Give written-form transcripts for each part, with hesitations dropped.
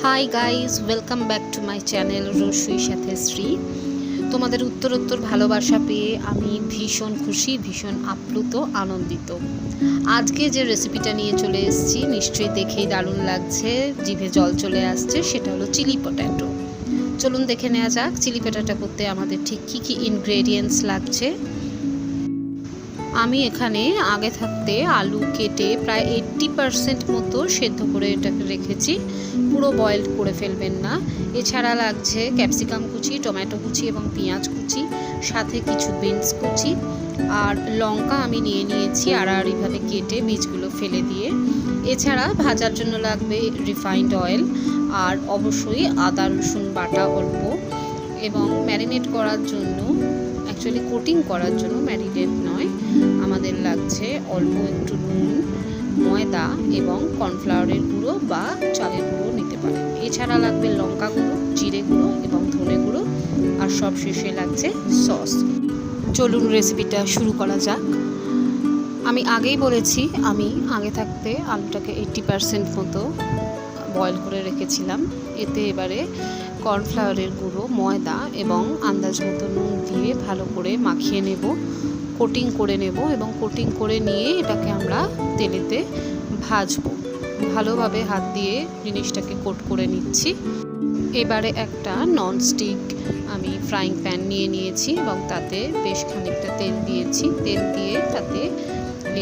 High guys, welcome back to my channel Rasoi সাথে শ্রী। তোমাদের উত্তর ভালোবাসা পেয়ে আমি ভীষণ খুশি, ভীষণ আপ্লুত, আনন্দিত। আজকে যে রেসিপিটা নিয়ে চলে এসেছি নিশ্চয়ই দেখেই দারুণ লাগছে, জিভে জল চলে আসছে। সেটা হলো চিলি পটেটো। চলুন দেখে নেওয়া যাক চিলি পটেটো করতে আমাদের ঠিক কী কী ইনগ্রেডিয়েন্টস লাগছে। আমি এখানে আগে থাকতে আলু কেটে প্রায় 80% মতো সেদ্ধ করে এটাকে রেখেছি, পুরো বয়েল করে ফেলবেন না। এছাড়া লাগছে ক্যাপসিকাম কুচি, টমেটো কুচি এবং পেঁয়াজ কুচি, সাথে কিছু বিনস কুচি আর লঙ্কা আমি নিয়ে নিয়েছি আড়াআড়িভাবে কেটে বীজগুলো ফেলে দিয়ে। এছাড়া ভাজার জন্য লাগবে রিফাইন্ড অয়েল আর অবশ্যই আদা রসুন বাটা অল্প, এবং ম্যারিনেট করার জন্য, অ্যাকচুয়ালি কোটিং করার জন্য, ম্যারিনেট নয়, আমাদের লাগছে অল্প একটু নুন, ময়দা এবং কর্নফ্লাওয়ারের গুঁড়ো বা চালের গুঁড়ো নিতে পারেন। এছাড়া লাগবে লঙ্কা গুঁড়ো, জিরে গুঁড়ো এবং ধনে গুঁড়ো, আর সবশেষে লাগছে সস। চলুন রেসিপিটা শুরু করা যাক। আমি আগেই বলেছি আমি আগে থাকতে আলুটাকে 80% মতো বয়েল করে রেখেছিলাম। এতে এবারে কর্নফ্লাওয়ারের গুঁড়ো, ময়দা এবং আন্দাজ মতো নুন দিয়ে ভালো করে মাখিয়ে নেব, কোটিং করে নেব, এবং কোটিং করে নিয়ে এটাকে আমরা তেলেতে ভাজবো। ভালোভাবে হাত দিয়ে জিনিসটাকে কোট করে নিচ্ছি। এবারে একটা ননস্টিক আমি ফ্রাইং প্যান নিয়ে নিয়েছি এবং তাতে বেশ খানিকটা তেল দিয়েছি। তেল দিয়ে তাতে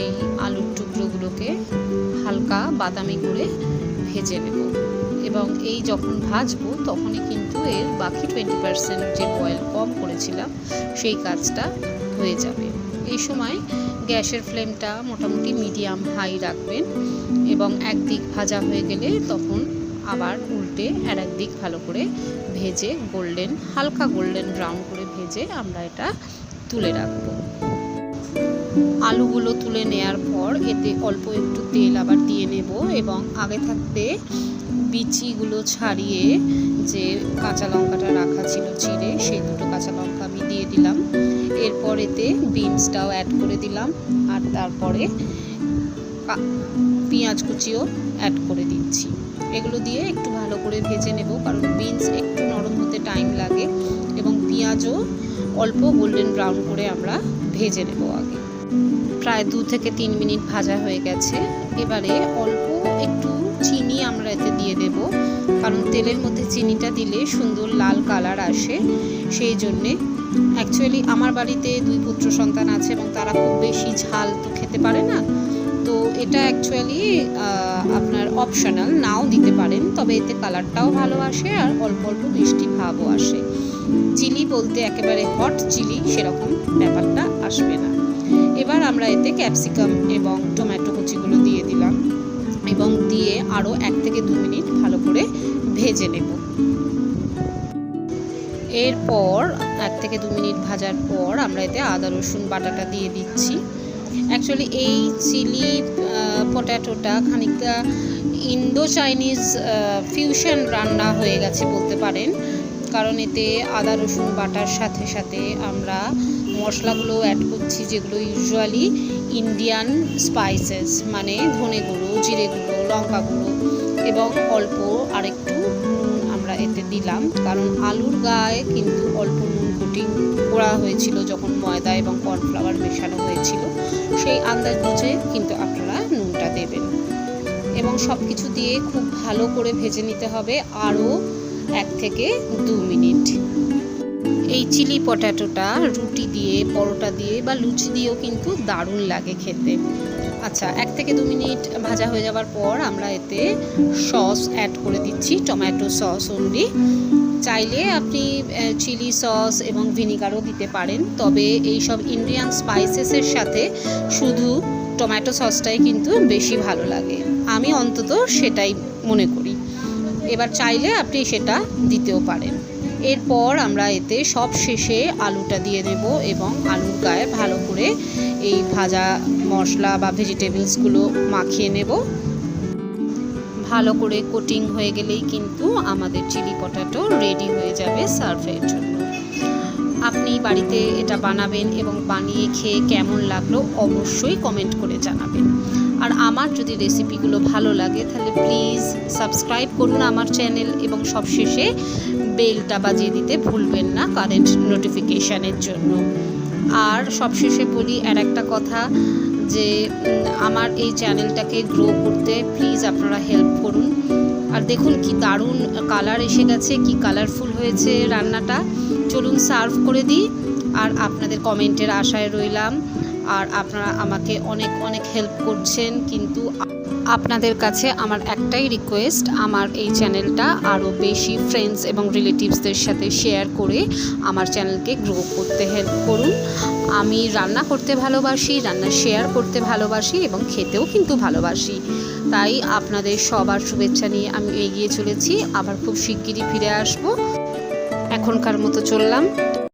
এই আলুর টুকরোগুলোকে হালকা বাদামি করে ভেজে নেব, এবং এই যখন ভাজবো তখনই কিন্তু এর বাকি 20% যে বয়েল কম করেছিলাম সেই কাজটা হয়ে যাবে। এই সময় গ্যাসের ফ্লেমটা মোটামুটি মিডিয়াম হাই রাখবেন, এবং একদিক ভাজা হয়ে গেলে তখন আবার উল্টে আর একদিক ভালো করে ভেজে হালকা গোল্ডেন ব্রাউন করে ভেজে আমরা এটা তুলে রাখবো। আলুগুলো তুলে নেওয়ার পর এতে অল্প একটু তেল আবার দিয়ে নেব, এবং আগে থাকতে বিচিগুলো ছাড়িয়ে যে কাঁচা লঙ্কাটা রাখা ছিল চিড়ে, সেই দুটো কাঁচা লঙ্কা আমি দিয়ে দিলাম। এরপর এতে বিনসটাও অ্যাড করে দিলাম, আর তারপরে পেঁয়াজ কুচিও অ্যাড করে দিচ্ছি। এগুলো দিয়ে একটু ভালো করে ভেজে নেব, কারণ বিনস একটু নরম হতে টাইম লাগে, এবং পেঁয়াজও অল্প গোল্ডেন ব্রাউন করে আমরা ভেজে নেব আগে। প্রায় 2 থেকে 3 মিনিট ভাজা হয়ে গেছে। এবারে অল্প একটু চিনি আমরা এতে দিয়ে দেব, কারণ তেলের মধ্যে চিনিটা দিলে সুন্দর লাল কালার আসে। সেই জন্যে অ্যাকচুয়ালি আমার বাড়িতে 2 পুত্র সন্তান আছে এবং তারা খুব বেশি ঝাল তো খেতে পারে না, তো এটা অ্যাকচুয়ালি আপনার অপশনাল, নাও দিতে পারেন, তবে এতে কালারটাও ভালো আসে আর অল্প অল্প মিষ্টি ভাবও আসে। চিলি বলতে একেবারে হট চিলি সেরকম ব্যাপারটা আসবে না। এবার আমরা এতে ক্যাপসিকাম এবং টমেটো কুচিগুলো দিয়ে দিলাম, এবং দিয়ে আরও 1 থেকে 2 মিনিট ভালো করে ভেজে নেব। এরপর 1 থেকে 2 মিনিট ভাজার পর আমরা এতে আদা রসুন বাটাটা দিয়ে দিচ্ছি। অ্যাকচুয়ালি এই চিলি পটেটোটা খানিকটা ইন্দো চাইনিজ ফিউশন রান্না হয়ে গেছে বলতে পারেন, কারণ এতে আদা রসুন বাটার সাথে সাথে আমরা মশলাগুলো অ্যাড করছি যেগুলো ইউজুয়ালি ইন্ডিয়ান স্পাইসেস, মানে ধনে গুঁড়ো, জিরে গুঁড়ো, লঙ্কা গুঁড়ো, এবং অল্প আরেকটু নুন আমরা এতে দিলাম, কারণ আলুর গায়ে কিন্তু অল্প নুন কোটিং করা হয়েছিল যখন ময়দা এবং কর্নফ্লাওয়ার মেশানো হয়েছিল। সেই আন্দাজ বুঝে কিন্তু আপনারা নুনটা দেবেন, এবং সব কিছু দিয়ে খুব ভালো করে ভেজে নিতে হবে আরও 1 থেকে 2 মিনিট। এই চিলি পটেটোটা রুটি দিয়ে, পরোটা দিয়ে বা লুচি দিয়েও কিন্তু দারুণ লাগে খেতে। আচ্ছা, 1 থেকে 2 মিনিট ভাজা হয়ে যাওয়ার পর আমরা এতে সস অ্যাড করে দিচ্ছি, টমেটো সস অনলি। চাইলে আপনি চিলি সস এবং ভিনিগারও দিতে পারেন, তবে এই সব ইন্ডিয়ান স্পাইসেসের সাথে শুধু টমেটো সসটাই কিন্তু বেশি ভালো লাগে, আমি অন্তত সেটাই মনে করি। এবার চাইলে আপনি সেটা দিতেও পারেন। এরপর আমরা এতে সব শেষে আলুটা দিয়ে দেব, এবং আলুর গায়ে ভালো করে এই ভাজা মশলা বা ভেজিটেবলসগুলো মাখিয়ে নেব। ভালো করে কোটিং হয়ে গেলেই কিন্তু আমাদের চিলি পটেটো রেডি হয়ে যাবে সার্ভের জন্য। আপনি বাড়িতে এটা বানাবেন এবং বানিয়ে খেয়ে কেমন লাগলো অবশ্যই কমেন্ট করে জানাবেন। আর আমার যদি রেসিপিগুলো ভালো লাগে তাহলে প্লিজ সাবস্ক্রাইব করুন আমার চ্যানেল এবং সবশেষে বেলটা বাজিয়ে দিতে ভুলবেন না কারেন্ট নোটিফিকেশানের জন্য। আর সবশেষে বলি আর একটা কথা, যে আমার এই চ্যানেলটাকে গ্রো করতে প্লিজ আপনারা হেল্প করুন। আর দেখুন কি দারুণ কালার এসে গেছে, কি কালারফুল হয়েছে রান্নাটা। চলুন সার্ভ করে দিই। আর আপনাদের কমেন্টের আশায় রইলাম। আর আপনারা আমাকে অনেক অনেক হেল্প করছেন, কিন্তু আপনাদের কাছে আমার একটাই রিকোয়েস্ট, আমার এই চ্যানেলটা আরও বেশি ফ্রেন্ডস এবং রিলেটিভসদের সাথে শেয়ার করে আমার চ্যানেলকে গ্রো করতে হেল্প করুন। আমি রান্না করতে ভালোবাসি, রান্না শেয়ার করতে ভালোবাসি এবং খেতেও কিন্তু ভালোবাসি। তাই আপনাদের সবার শুভেচ্ছা নিয়ে আমি এগিয়ে চলেছি। আবার খুব শিগগিরই ফিরে আসবো। এখনকার মতো চললাম।